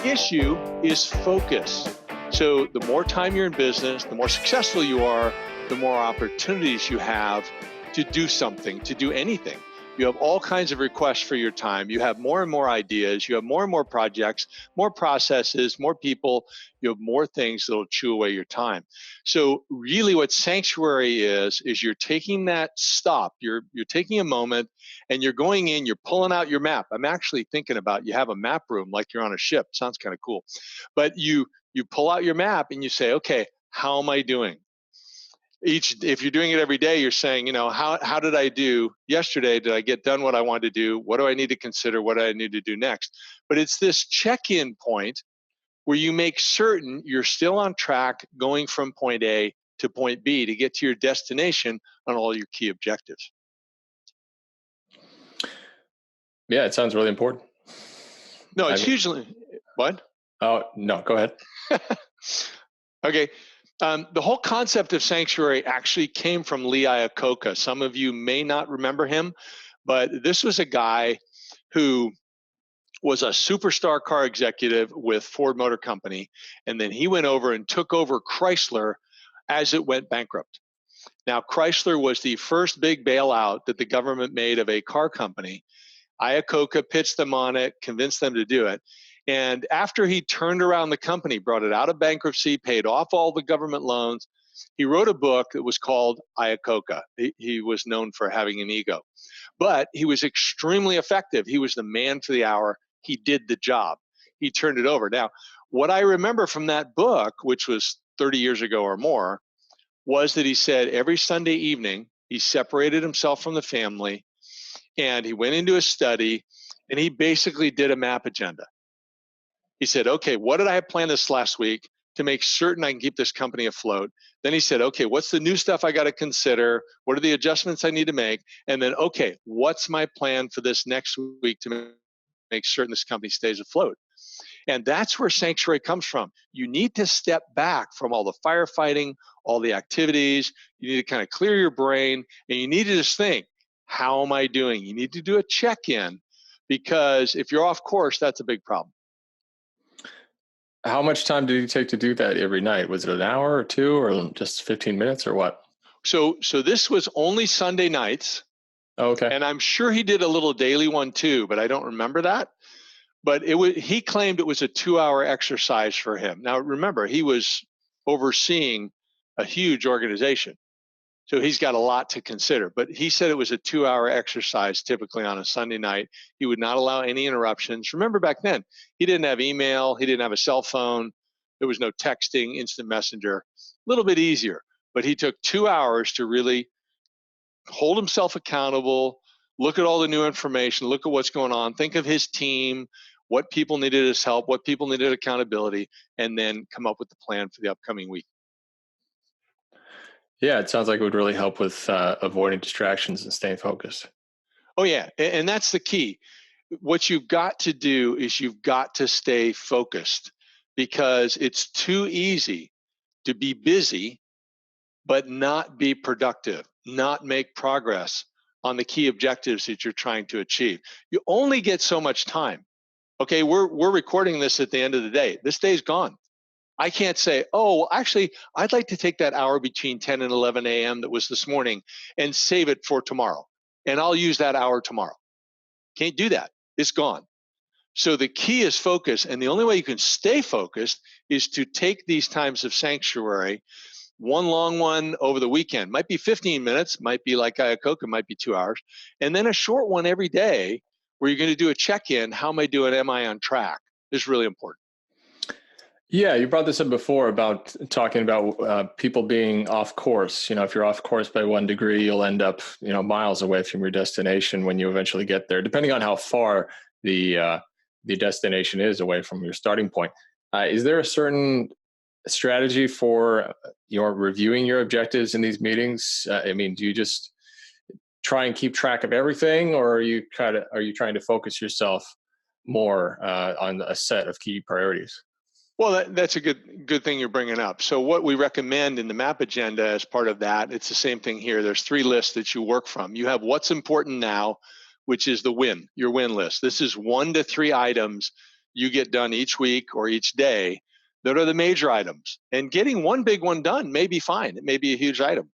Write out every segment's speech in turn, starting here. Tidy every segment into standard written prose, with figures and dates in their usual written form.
issue is focus. So the more time you're in business, the more successful you are, the more opportunities you have to do something, to do anything. You have all kinds of requests for your time. You have more and more ideas. You have more and more projects, more processes, more people. You have more things that'll chew away your time. So really what sanctuary is you're taking that stop. You're taking a moment and you're going in, you're pulling out your map. I'm actually thinking about you have a map room like you're on a ship. Sounds kind of cool. But you pull out your map and you say, okay, how am I doing? If you're doing it every day, you're saying, how did I do yesterday? Did I get done what I wanted to do? What do I need to consider? What do I need to do next? But it's this check-in point where you make certain you're still on track going from point A to point B to get to your destination on all your key objectives. Yeah, it sounds really important. No, it's hugely, what? Oh, no, go ahead. Okay. The whole concept of sanctuary actually came from Iacocca. Some of you may not remember him, but this was a guy who was a superstar car executive with Ford Motor Company, and then he went over and took over Chrysler as it went bankrupt. Now, Chrysler was the first big bailout that the government made of a car company. Iacocca pitched them on it, convinced them to do it. And after he turned around the company, brought it out of bankruptcy, paid off all the government loans, he wrote a book that was called Iacocca. He was known for having an ego, but he was extremely effective. He was the man for the hour. He did the job. He turned it over. Now, what I remember from that book, which was 30 years ago or more, was that he said every Sunday evening, he separated himself from the family and he went into his study and he basically did a map agenda. He said, okay, what did I have planned this last week to make certain I can keep this company afloat? Then he said, okay, what's the new stuff I got to consider? What are the adjustments I need to make? And then, okay, what's my plan for this next week to make certain this company stays afloat? And that's where sanctuary comes from. You need to step back from all the firefighting, all the activities. You need to kind of clear your brain and you need to just think, how am I doing? You need to do a check-in because if you're off course, that's a big problem. How much time did you take to do that every night? Was it an hour or two or just 15 minutes or what? So this was only Sunday nights. Oh, okay. And I'm sure he did a little daily one too, but I don't remember that. But he claimed it was a 2-hour exercise for him. Now, remember, he was overseeing a huge organization. So he's got a lot to consider. But he said it was a 2-hour exercise typically on a Sunday night. He would not allow any interruptions. Remember back then, he didn't have email. He didn't have a cell phone. There was no texting, instant messenger. A little bit easier. But he took 2 hours to really hold himself accountable, look at all the new information, look at what's going on, think of his team, what people needed his help, what people needed accountability, and then come up with the plan for the upcoming week. Yeah, it sounds like it would really help with avoiding distractions and staying focused. Oh, yeah. And that's the key. What you've got to do is you've got to stay focused because it's too easy to be busy, but not be productive, not make progress on the key objectives that you're trying to achieve. You only get so much time. Okay, we're recording this at the end of the day. This day's gone. I can't say, oh, actually, I'd like to take that hour between 10 and 11 a.m. that was this morning and save it for tomorrow. And I'll use that hour tomorrow. Can't do that. It's gone. So the key is focus. And the only way you can stay focused is to take these times of sanctuary, one long one over the weekend. Might be 15 minutes, might be like Iacocca, might be 2 hours. And then a short one every day where you're going to do a check-in. How am I doing? Am I on track? Is really important. Yeah, you brought this up before about talking about people being off course. You know, if you're off course by 1 degree, you'll end up, miles away from your destination when you eventually get there, depending on how far the destination is away from your starting point. Is there a certain strategy for your reviewing your objectives in these meetings? Do you just try and keep track of everything, or are you trying to focus yourself more on a set of key priorities? Well, that's a good thing you're bringing up. So what we recommend in the MAP agenda as part of that, it's the same thing here. There's 3 lists that you work from. You have what's important now, which is your win list. This is 1 to 3 items you get done each week or each day that are the major items. And getting one big one done may be fine. It may be a huge item.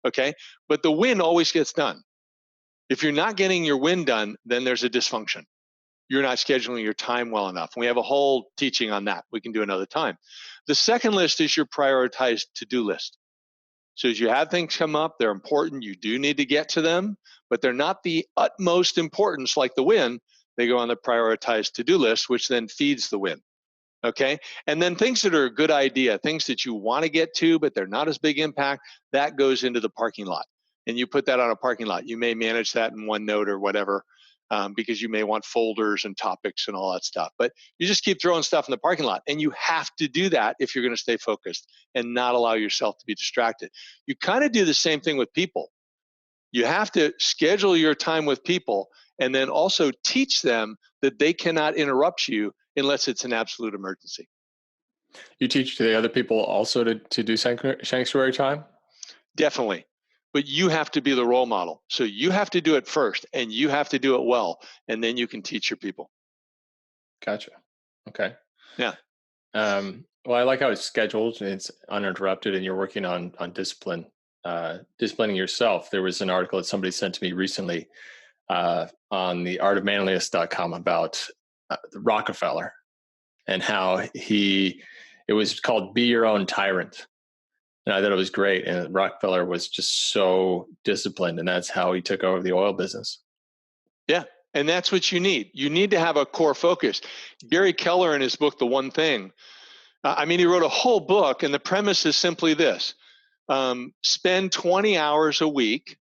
Okay. But the win always gets done. If you're not getting your win done, then there's a dysfunction. You're not scheduling your time well enough. We have a whole teaching on that. We can do another time. The second list is your prioritized to-do list. So as you have things come up, they're important. You do need to get to them, but they're not the utmost importance like the win. They go on the prioritized to-do list, which then feeds the win. Okay. And then things that are a good idea, things that you want to get to, but they're not as big impact, that goes into the parking lot. And you put that on a parking lot. You may manage that in OneNote or whatever, because you may want folders and topics and all that stuff. But you just keep throwing stuff in the parking lot. And you have to do that if you're going to stay focused and not allow yourself to be distracted. You kind of do the same thing with people. You have to schedule your time with people and then also teach them that they cannot interrupt you unless it's an absolute emergency. You teach the other people also to do sanctuary time? Definitely. But you have to be the role model. So you have to do it first and you have to do it well. And then you can teach your people. Gotcha. Okay. Yeah. Well, I like how it's scheduled and it's uninterrupted and you're working on discipline, disciplining yourself. There was an article that somebody sent to me recently on the artofmanliness.com about Rockefeller and how it was called Be Your Own Tyrant. And I thought it was great. And Rockefeller was just so disciplined, and that's how he took over the oil business. Yeah. And that's what you need. You need to have a core focus. Gary Keller, in his book, The One Thing, he wrote a whole book, and the premise is simply this. Spend 20 hours a week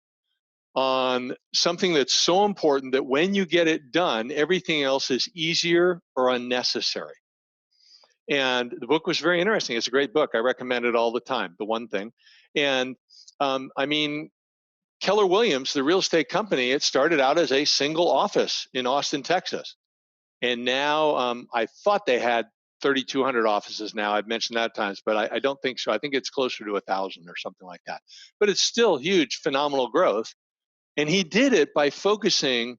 on something that's so important that when you get it done, everything else is easier or unnecessary. And the book was very interesting. It's a great book. I recommend it all the time, The One Thing. And Keller Williams, the real estate company, it started out as a single office in Austin, Texas. And now I thought they had 3,200 offices now. I've mentioned that times, but I don't think so. I think it's closer to 1,000 or something like that. But it's still huge, phenomenal growth. And he did it by focusing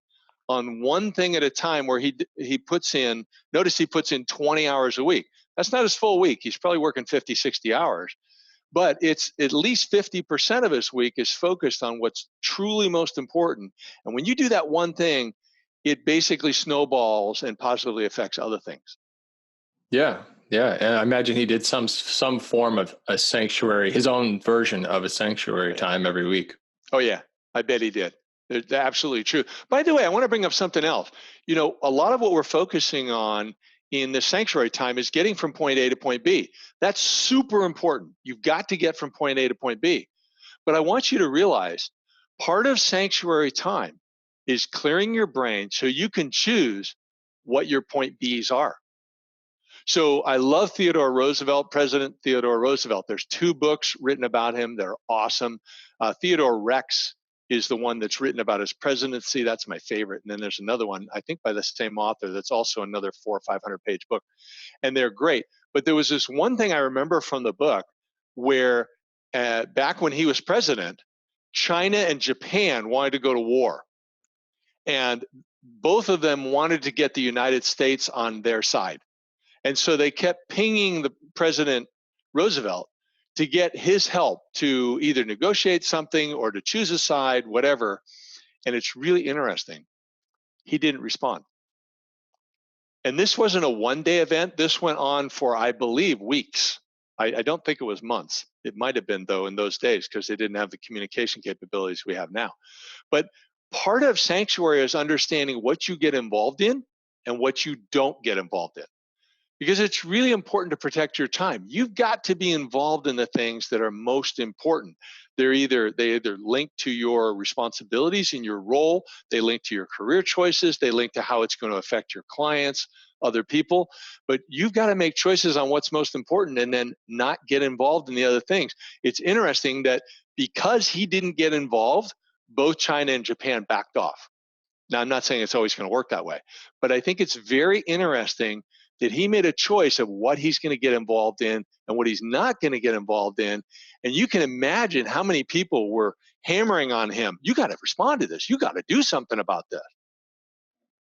on one thing at a time where he puts in, notice he puts in 20 hours a week. That's not his full week. He's probably working 50, 60 hours. But it's at least 50% of his week is focused on what's truly most important. And when you do that one thing, it basically snowballs and positively affects other things. Yeah, yeah. And I imagine he did some form of a sanctuary, his own version of a sanctuary time every week. Oh, yeah. I bet he did. It's absolutely true. By the way, I want to bring up something else. A lot of what we're focusing on in the sanctuary time is getting from point A to point B. That's super important. You've got to get from point A to point B. But I want you to realize part of sanctuary time is clearing your brain so you can choose what your point Bs are. So I love President Theodore Roosevelt. There's 2 books written about him. They're awesome. Theodore Rex is the one that's written about his presidency. That's my favorite. And then there's another one, I think by the same author, that's also another 400 or 500 page book. And they're great. But there was this one thing I remember from the book where back when he was president, China and Japan wanted to go to war. And both of them wanted to get the United States on their side. And so they kept pinging the President Roosevelt to get his help to either negotiate something or to choose a side, whatever. And it's really interesting. He didn't respond. And this wasn't a one-day event. This went on for, I believe, weeks. I don't think it was months. It might have been, though, in those days because they didn't have the communication capabilities we have now. But part of sanctuary is understanding what you get involved in and what you don't get involved in. Because it's really important to protect your time. You've got to be involved in the things that are most important. They either link to your responsibilities in your role, they link to your career choices, they link to how it's going to affect your clients, other people. But you've got to make choices on what's most important and then not get involved in the other things. It's interesting that because he didn't get involved, both China and Japan backed off. Now, I'm not saying it's always going to work that way, but I think it's very interesting that he made a choice of what he's going to get involved in and what he's not going to get involved in. And you can imagine how many people were hammering on him. You got to respond to this. You got to do something about this.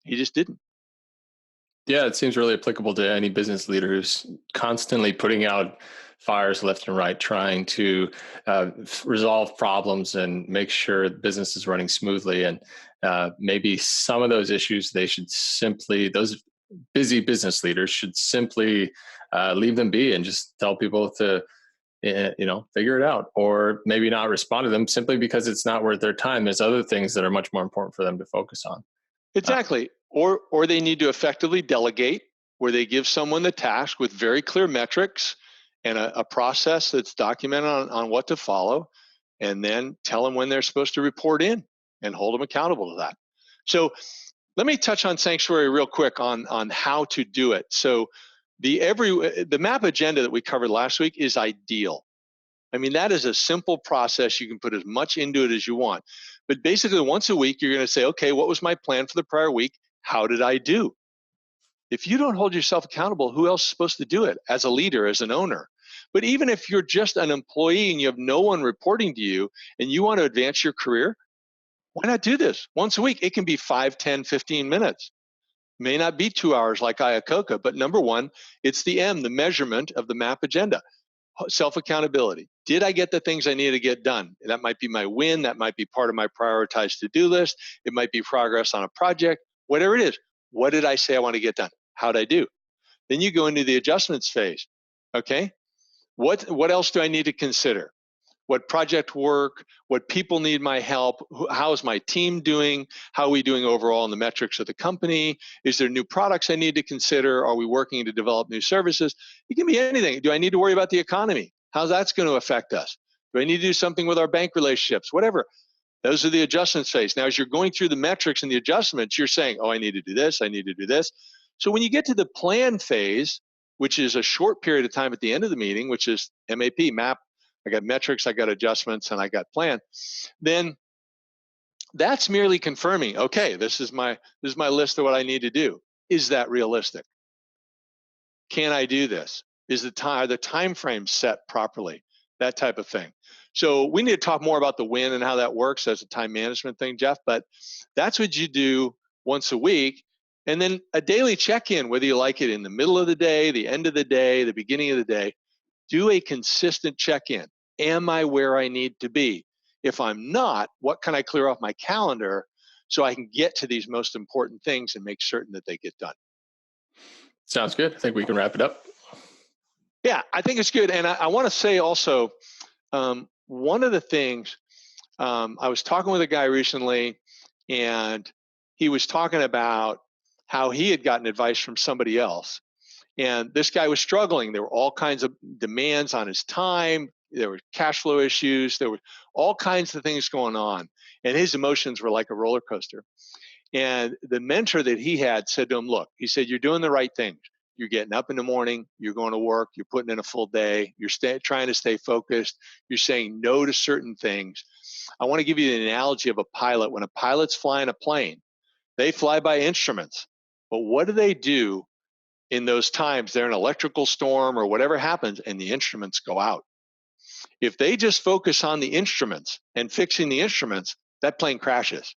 He just didn't. Yeah, it seems really applicable to any business leader who's constantly putting out fires left and right, trying to resolve problems and make sure the business is running smoothly. And maybe some of those issues, those busy business leaders should simply leave them be and just tell people to, figure it out, or maybe not respond to them simply because it's not worth their time. There's other things that are much more important for them to focus on. Uh, Exactly. Or they need to effectively delegate, where they give someone the task with very clear metrics and a process that's documented on what to follow, and then tell them when they're supposed to report in and hold them accountable to that. So let me touch on sanctuary real quick on how to do it. So the map agenda that we covered last week is ideal. I mean, that is a simple process. You can put as much into it as you want. But basically, once a week, you're going to say, okay, what was my plan for the prior week? How did I do? If you don't hold yourself accountable, who else is supposed to do it as a leader, as an owner? But even if you're just an employee and you have no one reporting to you and you want to advance your career, why not do this once a week? It can be 5, 10, 15 minutes. May not be 2 hours like Iacocca, but number one, it's the measurement of the MAP agenda. Self-accountability. Did I get the things I needed to get done? That might be my win. That might be part of my prioritized to-do list. It might be progress on a project, whatever it is. What did I say I want to get done? How'd I do? Then you go into the adjustments phase. Okay. What else do I need to consider? What project work, what people need my help, how is my team doing, how are we doing overall in the metrics of the company, is there new products I need to consider, are we working to develop new services? It can be anything. Do I need to worry about the economy? How's that's going to affect us? Do I need to do something with our bank relationships? Whatever. Those are the adjustments phase. Now, as you're going through the metrics and the adjustments, you're saying, oh, I need to do this, I need to do this. So when you get to the plan phase, which is a short period of time at the end of the meeting, which is map, I got metrics, I got adjustments, and I got plan, then that's merely confirming, okay, this is my list of what I need to do. Is that realistic? Can I do this? Is the time frame set properly? That type of thing. So we need to talk more about the win and how that works as a time management thing, Jeff, but that's what you do once a week. And then a daily check-in, whether you like it in the middle of the day, the end of the day, the beginning of the day, do a consistent check-in. Am I where I need to be? If I'm not, what can I clear off my calendar so I can get to these most important things and make certain that they get done? Sounds good. I think we can wrap it up. Yeah, I think it's good. And I want to say also, one of the things, I was talking with a guy recently, and he was talking about how he had gotten advice from somebody else. And this guy was struggling. There were all kinds of demands on his time. There were cash flow issues. There were all kinds of things going on. And his emotions were like a roller coaster. And the mentor that he had said to him, look, he said, you're doing the right things. You're getting up in the morning, you're going to work, you're putting in a full day, you're trying to stay focused, you're saying no to certain things. I want to give you the analogy of a pilot. When a pilot's flying a plane, they fly by instruments. But what do they do in those times? They're an electrical storm or whatever happens, and the instruments go out. If they just focus on the instruments and fixing the instruments, that plane crashes.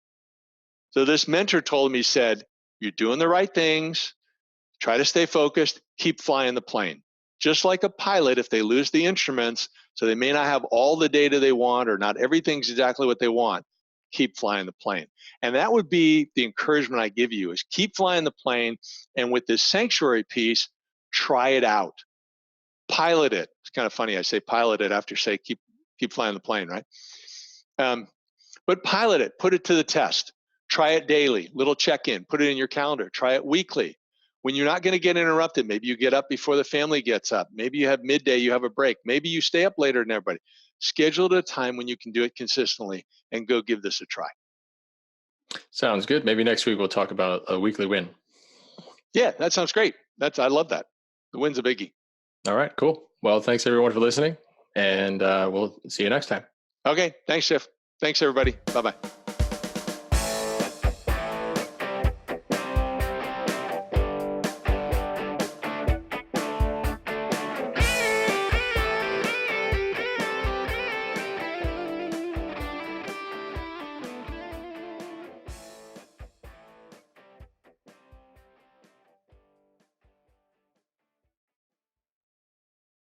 So this mentor told me, he said, you're doing the right things, try to stay focused, keep flying the plane. Just like a pilot, if they lose the instruments, so they may not have all the data they want or not everything's exactly what they want, keep flying the plane. And that would be the encouragement I give you, is keep flying the plane. And with this sanctuary piece, try it out. Pilot it. It's kind of funny. I say pilot it after say keep flying the plane, right? But pilot it, put it to the test. Try it daily, little check-in, put it in your calendar. Try it weekly. When you're not going to get interrupted, maybe you get up before the family gets up. Maybe you have midday, you have a break. Maybe you stay up later than everybody. Schedule at a time when you can do it consistently and go give this a try. Sounds good. Maybe next week we'll talk about a weekly win. Yeah, that sounds great. I love that. The win's a biggie. All right, cool. Well, thanks everyone for listening, and we'll see you next time. Okay, thanks, Jeff. Thanks, everybody. Bye-bye.